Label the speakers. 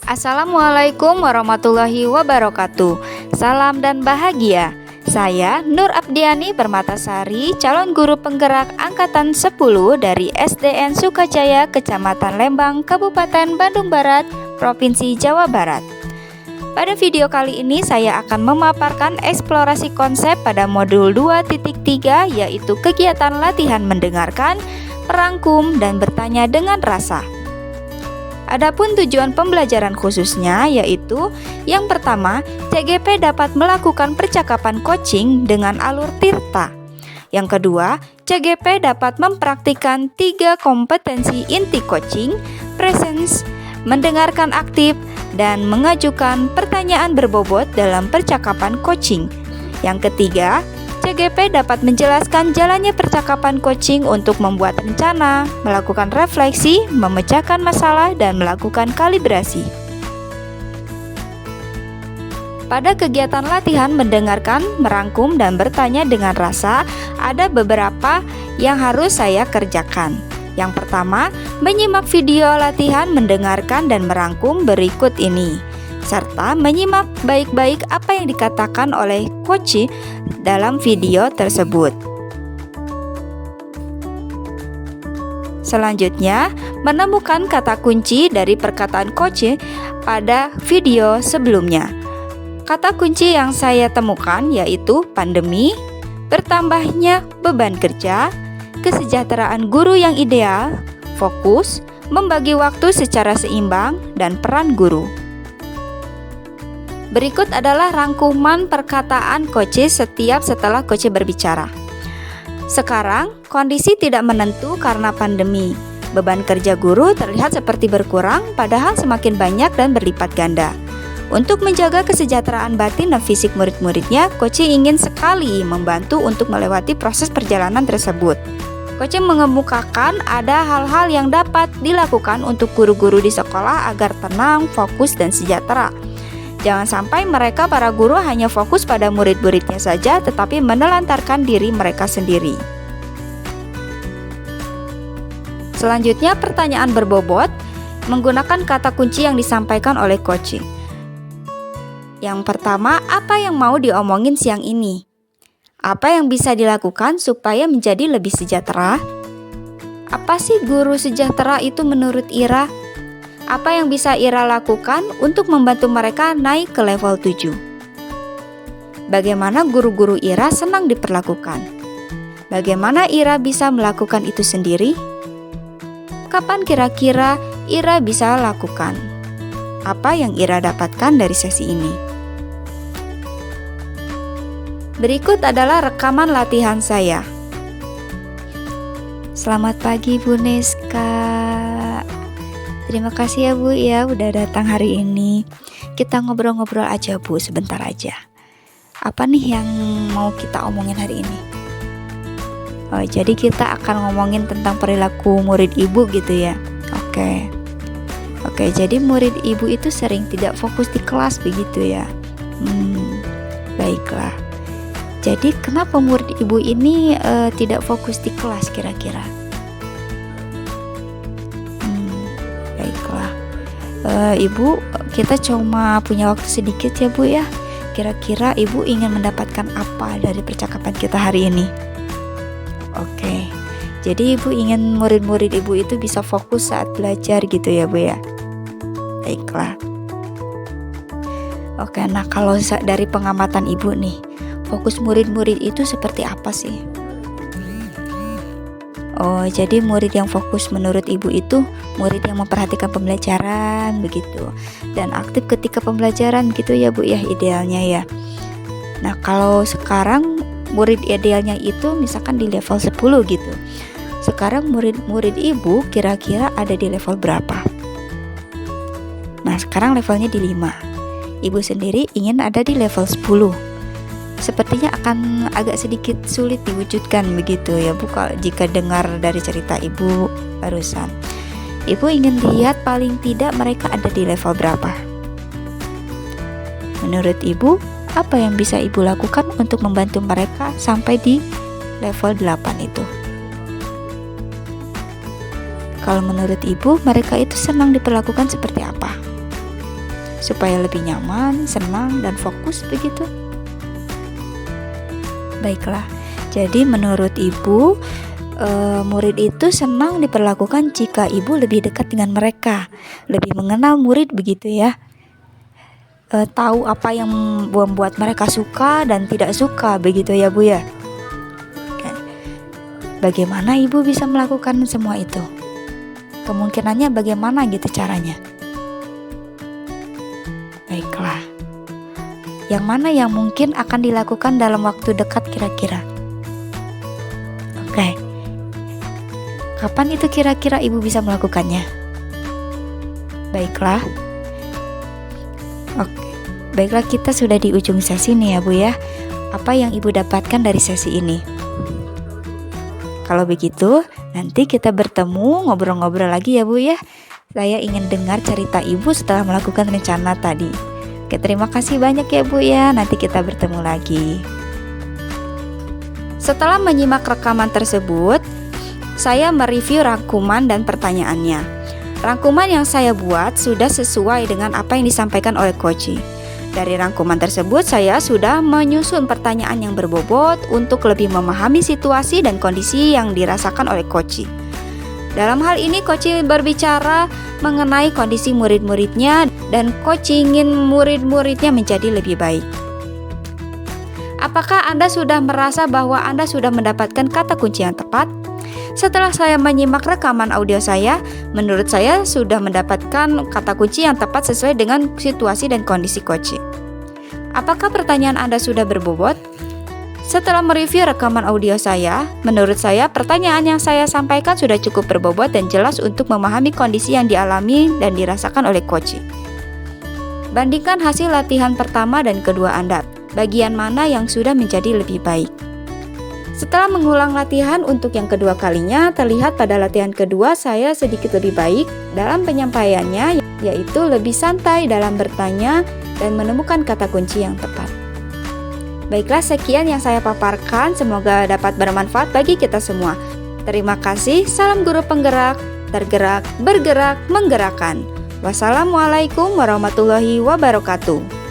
Speaker 1: Assalamualaikum warahmatullahi wabarakatuh. Salam dan bahagia. Saya Nur Abdiani Permatasari, calon guru penggerak angkatan 10 dari SDN Sukajaya, Kecamatan Lembang, Kabupaten Bandung Barat, Provinsi Jawa Barat. Pada video kali ini saya akan memaparkan eksplorasi konsep pada modul 2.3, yaitu kegiatan latihan mendengarkan, merangkum, dan bertanya dengan rasa. Adapun tujuan pembelajaran khususnya yaitu yang pertama, CGP dapat melakukan percakapan coaching dengan alur tirta. Yang kedua, CGP dapat mempraktikkan 3 kompetensi inti coaching, presence, mendengarkan aktif, dan mengajukan pertanyaan berbobot dalam percakapan coaching. Yang ketiga, CGP dapat menjelaskan jalannya percakapan coaching untuk membuat rencana, melakukan refleksi, memecahkan masalah, dan melakukan kalibrasi. Pada kegiatan latihan mendengarkan, merangkum, dan bertanya dengan rasa, ada beberapa yang harus saya kerjakan. Yang pertama, menyimak video latihan mendengarkan dan merangkum berikut ini, serta menyimak baik-baik apa yang dikatakan oleh coach dalam video tersebut. Selanjutnya, menemukan kata kunci dari perkataan coach pada video sebelumnya. Kata kunci yang saya temukan yaitu pandemi, bertambahnya beban kerja, kesejahteraan guru yang ideal, fokus, membagi waktu secara seimbang, dan peran guru. Berikut adalah rangkuman perkataan coach setiap setelah coach berbicara. Sekarang, kondisi tidak menentu karena pandemi. Beban kerja guru terlihat seperti berkurang, padahal semakin banyak dan berlipat ganda. Untuk menjaga kesejahteraan batin dan fisik murid-muridnya, coach ingin sekali membantu untuk melewati proses perjalanan tersebut. Coach mengemukakan ada hal-hal yang dapat dilakukan untuk guru-guru di sekolah agar tenang, fokus, dan sejahtera. Jangan sampai mereka para guru hanya fokus pada murid-muridnya saja, tetapi menelantarkan diri mereka sendiri. Selanjutnya, pertanyaan berbobot menggunakan kata kunci yang disampaikan oleh coach. Yang pertama, apa yang mau diomongin siang ini? Apa yang bisa dilakukan supaya menjadi lebih sejahtera? Apa sih guru sejahtera itu menurut Ira? Apa yang bisa Ira lakukan untuk membantu mereka naik ke level 7? Bagaimana guru-guru Ira senang diperlakukan? Bagaimana Ira bisa melakukan itu sendiri? Kapan kira-kira Ira bisa lakukan? Apa yang Ira dapatkan dari sesi ini? Berikut adalah rekaman latihan saya. Selamat pagi Bu Neska. Terima kasih ya Bu ya udah datang hari ini. Kita ngobrol-ngobrol aja Bu, sebentar aja. Apa nih yang mau kita omongin hari ini? Oh, jadi kita akan ngomongin tentang perilaku murid ibu gitu ya. Oke, jadi murid ibu itu sering tidak fokus di kelas begitu ya. Baiklah. Jadi kenapa murid ibu ini tidak fokus di kelas kira-kira? Baiklah, Ibu, kita cuma punya waktu sedikit ya Bu ya. Kira-kira Ibu ingin mendapatkan apa dari percakapan kita hari ini? Oke, jadi Ibu ingin murid-murid Ibu itu bisa fokus saat belajar gitu ya Bu ya. Baiklah. Oke, nah kalau dari pengamatan Ibu nih, fokus murid-murid itu seperti apa sih? Oh, jadi murid yang fokus menurut Ibu itu murid yang memperhatikan pembelajaran begitu, dan aktif ketika pembelajaran gitu ya Bu ya, idealnya ya. Nah, kalau sekarang murid idealnya itu misalkan di level 10 gitu. Sekarang murid-murid Ibu kira-kira ada di level berapa? Nah, sekarang levelnya di 5. Ibu sendiri ingin ada di level 10. Sepertinya akan agak sedikit sulit diwujudkan begitu ya Bu, jika dengar dari cerita Ibu barusan. Ibu ingin lihat paling tidak mereka ada di level berapa. Menurut Ibu, apa yang bisa Ibu lakukan untuk membantu mereka sampai di level 8 itu? Kalau menurut Ibu, mereka itu senang diperlakukan seperti apa? supaya lebih nyaman, senang, dan fokus begitu. Baiklah, jadi menurut Ibu, murid itu senang diperlakukan jika Ibu lebih dekat dengan mereka, lebih mengenal murid begitu ya. Tahu apa yang membuat mereka suka dan tidak suka begitu ya Bu ya. Bagaimana Ibu bisa melakukan semua itu? Kemungkinannya bagaimana gitu caranya? Baiklah. Yang mana yang mungkin akan dilakukan dalam waktu dekat kira-kira? Oke. Kapan itu kira-kira Ibu bisa melakukannya? Baiklah. Oke. Baiklah, kita sudah di ujung sesi nih ya Bu ya. Apa yang Ibu dapatkan dari sesi ini? Kalau begitu, nanti kita bertemu ngobrol-ngobrol lagi ya Bu ya. Saya ingin dengar cerita Ibu setelah melakukan rencana tadi. Oke, terima kasih banyak ya Bu ya. Nanti kita bertemu lagi. Setelah menyimak rekaman tersebut, saya mereview rangkuman dan pertanyaannya. Rangkuman yang saya buat sudah sesuai dengan apa yang disampaikan oleh Koci. Dari rangkuman tersebut, saya sudah menyusun pertanyaan yang berbobot untuk lebih memahami situasi dan kondisi yang dirasakan oleh Koci. Dalam hal ini, Koci berbicara mengenai kondisi murid-muridnya dan Koci ingin murid-muridnya menjadi lebih baik. Apakah Anda sudah merasa bahwa Anda sudah mendapatkan kata kunci yang tepat? Setelah saya menyimak rekaman audio saya, menurut saya sudah mendapatkan kata kunci yang tepat sesuai dengan situasi dan kondisi Koci. Apakah pertanyaan Anda sudah berbobot? Setelah mereview rekaman audio saya, menurut saya pertanyaan yang saya sampaikan sudah cukup berbobot dan jelas untuk memahami kondisi yang dialami dan dirasakan oleh Koci. Bandingkan hasil latihan pertama dan kedua Anda. Bagian mana yang sudah menjadi lebih baik? Setelah mengulang latihan untuk yang kedua kalinya, terlihat pada latihan kedua saya sedikit lebih baik dalam penyampaiannya, yaitu lebih santai dalam bertanya dan menemukan kata kunci yang tepat. Baiklah, sekian yang saya paparkan, semoga dapat bermanfaat bagi kita semua. Terima kasih, salam guru penggerak, tergerak, bergerak, menggerakkan. Wassalamualaikum warahmatullahi wabarakatuh.